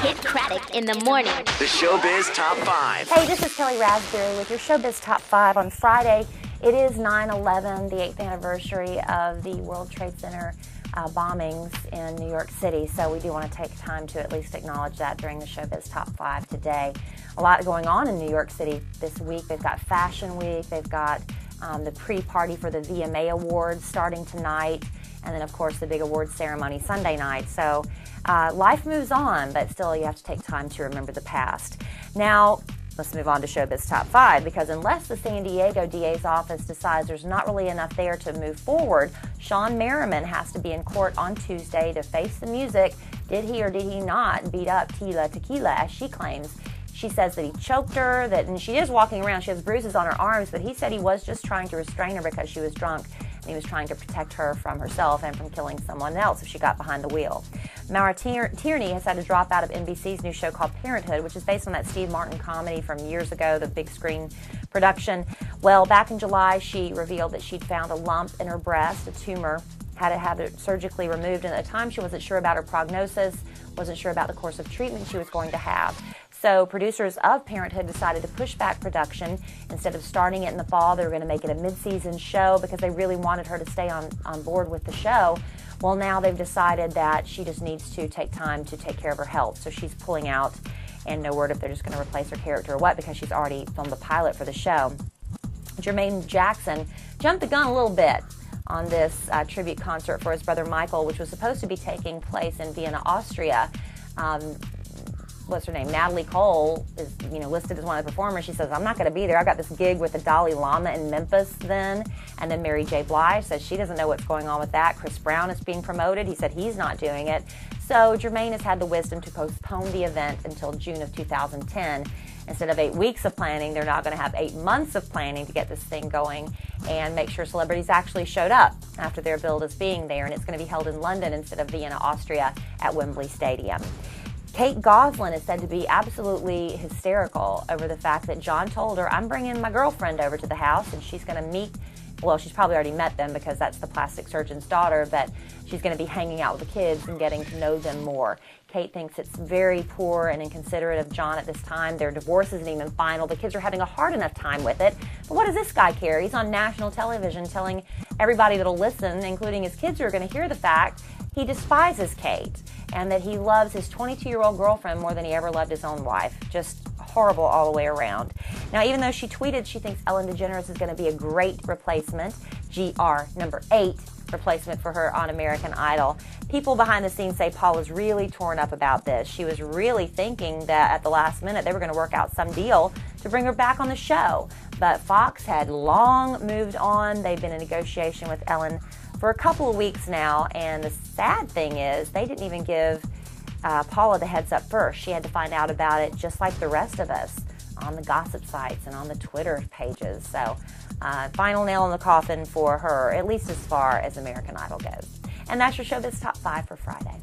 Kidd Kraddick in the morning. The Showbiz Top 5. Hey, this is Kellie Rasberry with your Showbiz Top 5 on Friday. It is 9/11, the 8th anniversary of the World Trade Center bombings in New York City, so we do want to take time to at least acknowledge that during the Showbiz Top 5 today. A lot going on in New York City this week. They've got Fashion Week, they've got the pre-party for the VMA Awards starting tonight, and then of course the big awards ceremony Sunday night. So life moves on, but still you have to take time to remember the past. Now, let's move on to Showbiz Top 5, because unless the San Diego DA's office decides there's not really enough there to move forward, Shawn Merriman has to be in court on Tuesday to face the music. Did he or did he not beat up Tila Tequila, as she claims? She says that he choked her, and she is walking around. She has bruises on her arms, but he said he was just trying to restrain her because she was drunk, and he was trying to protect her from herself and from killing someone else if she got behind the wheel. Maura Tierney has had to drop out of NBC's new show called Parenthood, which is based on that Steve Martin comedy from years ago, the big screen production. Well, back in July, she revealed that she'd found a lump in her breast, a tumor, had to have it surgically removed, and at the time she wasn't sure about her prognosis, wasn't sure about the course of treatment she was going to have. So producers of Parenthood decided to push back production. Instead of starting it in the fall, they were going to make it a mid-season show because they really wanted her to stay on board with the show. Well, now they've decided that she just needs to take time to take care of her health. So she's pulling out, and no word if they're just going to replace her character or what, because she's already filmed the pilot for the show. Jermaine Jackson jumped the gun a little bit on this tribute concert for his brother Michael, which was supposed to be taking place in Vienna, Austria. What's her name? Natalie Cole is, listed as one of the performers. She says, I'm not going to be there. I got this gig with the Dalai Lama in Memphis then. And then Mary J. Blige says she doesn't know what's going on with that. Chris Brown is being promoted. He said he's not doing it. So Jermaine has had the wisdom to postpone the event until June of 2010. Instead of 8 weeks of planning, they're now going to have 8 months of planning to get this thing going and make sure celebrities actually showed up after their billed as being there. And it's going to be held in London instead of Vienna, Austria at Wembley Stadium. Kate Gosselin is said to be absolutely hysterical over the fact that John told her, I'm bringing my girlfriend over to the house, and she's going to meet, well, she's probably already met them because that's the plastic surgeon's daughter, but she's going to be hanging out with the kids and getting to know them more. Kate thinks it's very poor and inconsiderate of John at this time. Their divorce isn't even final. The kids are having a hard enough time with it. But what does this guy care? He's on national television telling everybody that'll listen, including his kids who are going to hear the fact, he despises Kate and that he loves his 22-year-old girlfriend more than he ever loved his own wife. Just horrible all the way around. Now, even though she tweeted she thinks Ellen DeGeneres is going to be a great replacement, number 8 replacement for her on American Idol, people behind the scenes say Paul was really torn up about this. She was really thinking that at the last minute they were going to work out some deal to bring her back on the show. But Fox had long moved on. They've been in negotiation with Ellen for a couple of weeks now, and the sad thing is they didn't even give Paula the heads up first. She had to find out about it just like the rest of us on the gossip sites and on the Twitter pages. So final nail in the coffin for her, at least as far as American Idol goes. And that's your Showbiz Top 5 for Friday.